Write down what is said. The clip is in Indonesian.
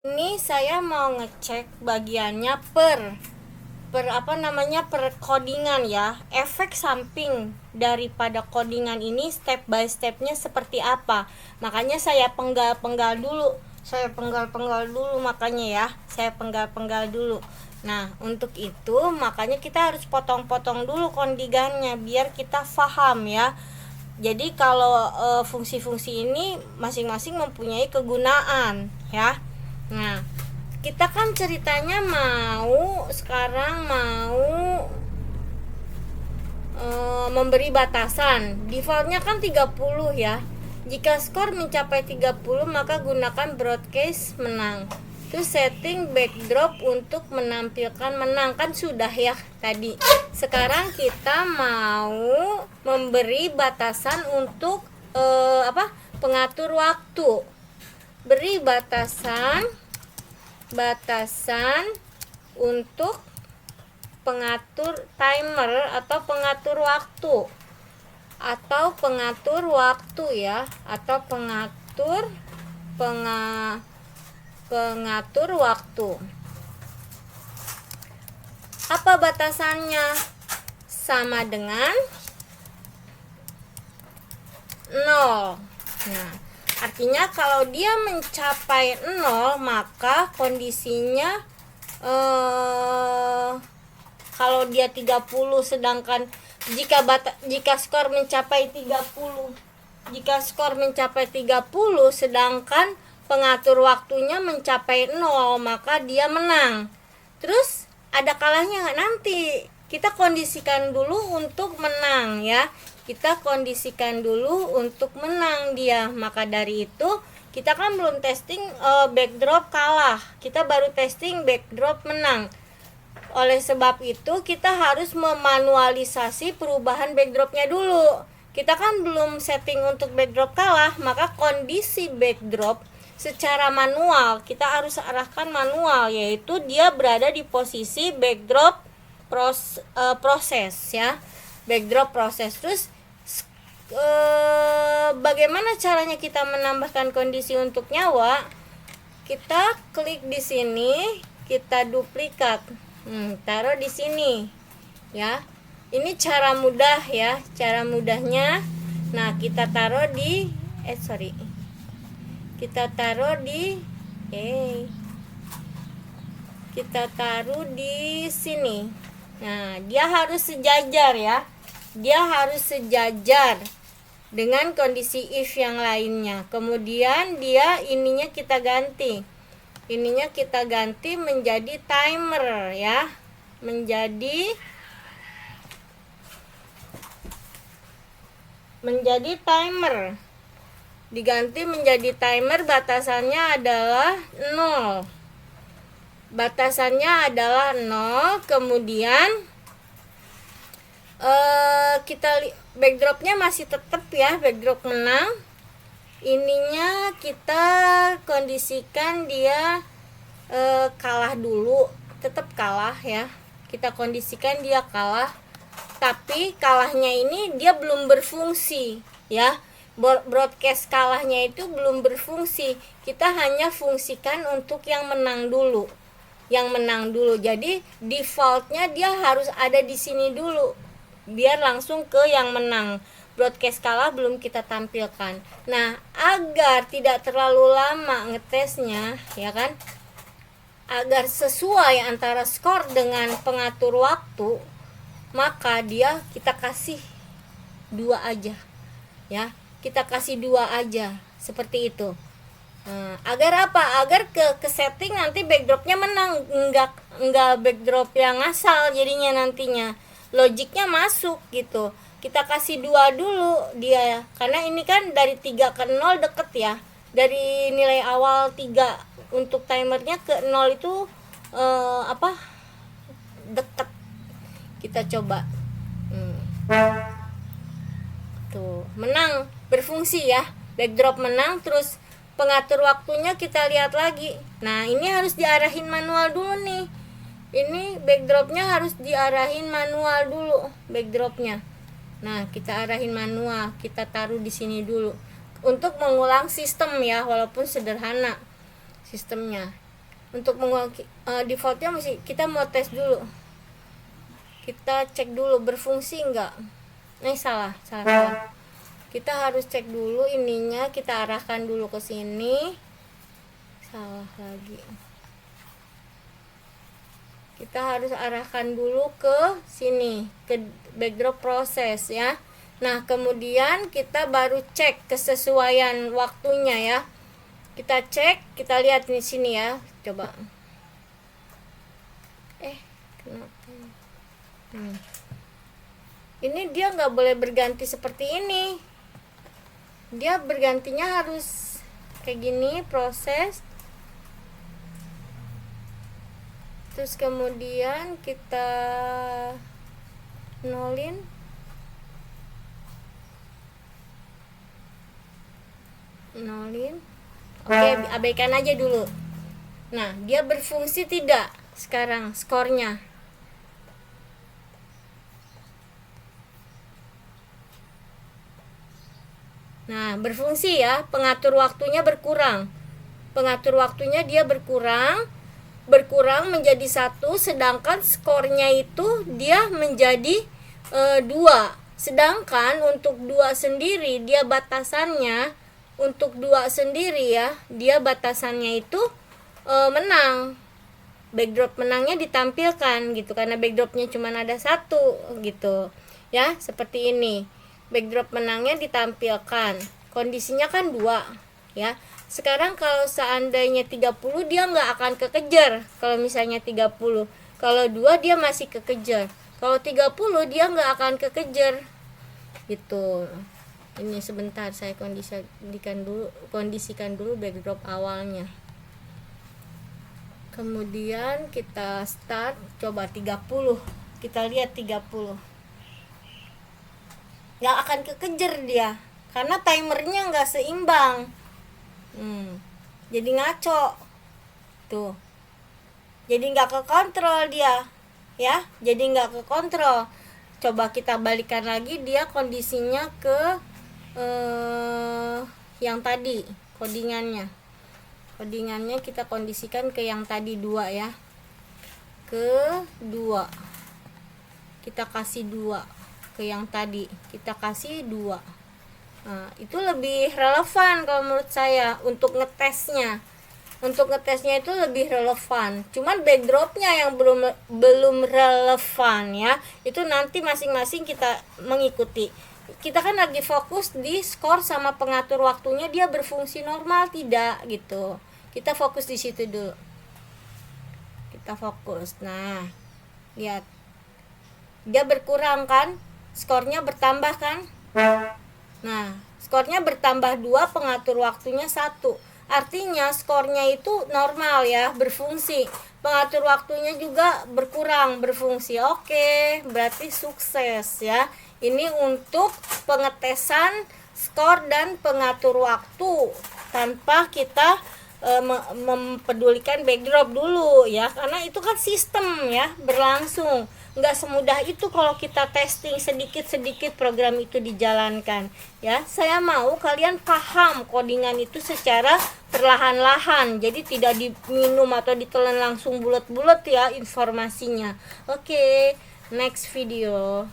Ini saya mau ngecek bagiannya per codingan ya. Efek samping daripada codingan ini step by stepnya seperti apa. Makanya saya penggal dulu. Makanya ya. Saya penggal dulu. Nah, untuk itu makanya kita harus potong-potong dulu kondigannya biar kita paham ya. Jadi kalau fungsi-fungsi ini masing-masing mempunyai kegunaan ya. Nah, kita kan ceritanya sekarang mau memberi batasan. Defaultnya kan 30 ya. Jika skor mencapai 30 maka gunakan broadcast menang. Terus setting backdrop untuk menampilkan menang, kan sudah ya tadi. Sekarang kita mau memberi batasan untuk pengatur waktu. Beri batasan untuk pengatur timer atau pengatur waktu ya, atau pengatur waktu. Apa batasannya? Sama dengan 0. Nah, artinya kalau dia mencapai 0 maka kondisinya kalau dia 30 sedangkan jika skor mencapai 30 sedangkan pengatur waktunya mencapai 0 maka dia menang. Terus ada kalahnya nggak? Nanti kita kondisikan dulu untuk menang ya. Kita kondisikan dulu untuk menang dia. Maka dari itu kita kan belum testing backdrop kalah, kita baru testing backdrop menang. Oleh sebab itu kita harus memanualisasi perubahan backdropnya dulu. Kita kan belum setting untuk backdrop kalah, maka kondisi backdrop secara manual kita harus arahkan manual, yaitu dia berada di posisi backdrop proses ya. Backdrop proses. Terus bagaimana caranya kita menambahkan kondisi untuk nyawa? Kita klik di sini, kita duplikat, taruh di sini ya. Ini cara mudah ya, cara mudahnya. Nah, kita taruh di sini. Nah, dia harus sejajar ya. Dia harus sejajar dengan kondisi if yang lainnya. Kemudian ininya kita ganti menjadi timer ya. Menjadi timer. Diganti menjadi timer, batasannya adalah 0. Kemudian backdropnya masih tetap ya, backdrop menang. Ininya kita kondisikan dia kalah dulu, tetap kalah ya. Kita kondisikan dia kalah, tapi kalahnya ini dia belum berfungsi ya. Broadcast kalahnya itu belum berfungsi. Kita hanya fungsikan untuk yang menang dulu. Jadi defaultnya dia harus ada di sini dulu biar langsung ke yang menang. Broadcast kalah belum kita tampilkan. Nah, agar tidak terlalu lama ngetesnya ya kan, agar sesuai antara skor dengan pengatur waktu, maka kita kasih 2 aja ya. Kita kasih 2 aja seperti itu. Agar apa? Agar ke setting nanti backdropnya menang, enggak backdrop yang asal jadinya nantinya. Logiknya masuk gitu. Kita kasih 2 dulu dia, karena ini kan dari 3 ke 0 deket ya. Dari nilai awal 3 untuk timernya ke 0 itu deket. Kita coba. Tuh, menang, berfungsi ya. Backdrop menang, terus pengatur waktunya kita lihat lagi. Nah, ini harus diarahin manual dulu nih. Ini backdropnya harus diarahin manual dulu, backdropnya. Nah, kita arahin manual, kita taruh di sini dulu untuk mengulang sistem ya, walaupun sederhana sistemnya. Untuk defaultnya mesti kita mau tes dulu, kita cek dulu berfungsi enggak. Salah. Kita harus cek dulu ininya, kita arahkan dulu ke sini. Salah lagi. Kita harus arahkan dulu ke sini, ke backdrop proses ya. Nah, kemudian kita baru cek kesesuaian waktunya ya. Kita cek, kita lihat di sini ya. Coba. Kenapa? Ini dia nggak boleh berganti seperti ini. Dia bergantinya harus kayak gini, proses. Terus kemudian kita nolin. Oke, abaikan aja dulu. Nah, dia berfungsi tidak sekarang skornya? Nah, berfungsi ya, pengatur waktunya berkurang. Pengatur waktunya dia berkurang menjadi 1, sedangkan skornya itu dia menjadi 2. Sedangkan untuk 2 sendiri dia batasannya, untuk 2 sendiri ya, dia batasannya itu menang. Backdrop menangnya ditampilkan gitu, karena backdropnya cuma ada 1 gitu. Ya, seperti ini. Backdrop menangnya ditampilkan. Kondisinya kan 2 ya. Sekarang kalau seandainya 30 dia nggak akan kekejar. Kalau misalnya 30, kalau 2 dia masih kekejar. Kalau 30 dia nggak akan kekejar gitu. Ini sebentar saya kondisikan dulu backdrop awalnya. Kemudian kita start, coba 30. Kita lihat 30. Nggak akan kekejar dia karena timernya nggak seimbang. Jadi ngaco tuh, jadi nggak kekontrol dia ya, jadi nggak kekontrol. Coba kita balikan lagi, dia kondisinya ke yang tadi, codingannya kita kondisikan ke yang tadi 2 ya, ke 2 kita kasih 2, ke yang tadi kita kasih 2. Nah, itu lebih relevan kalau menurut saya untuk ngetesnya. Untuk ngetesnya itu lebih relevan. Cuman backdropnya yang belum relevan ya. Itu nanti masing-masing kita mengikuti. Kita kan lagi fokus di skor sama pengatur waktunya, dia berfungsi normal tidak gitu. Kita fokus di situ dulu. Kita fokus. Nah, lihat. Dia berkurang kan? Skornya bertambah kan? Nah, skornya bertambah 2, pengatur waktunya 1. Artinya skornya itu normal ya, berfungsi. Pengatur waktunya juga berkurang, berfungsi. Oke, berarti sukses ya. Ini untuk pengetesan skor dan pengatur waktu tanpa kita mempedulikan backdrop dulu ya, karena itu kan sistem ya, berlangsung. Nggak semudah itu kalau kita testing sedikit-sedikit program itu dijalankan ya. Saya mau kalian paham codingan itu secara perlahan-lahan, jadi tidak diminum atau ditelan langsung bulat-bulat ya informasinya. Oke, next video.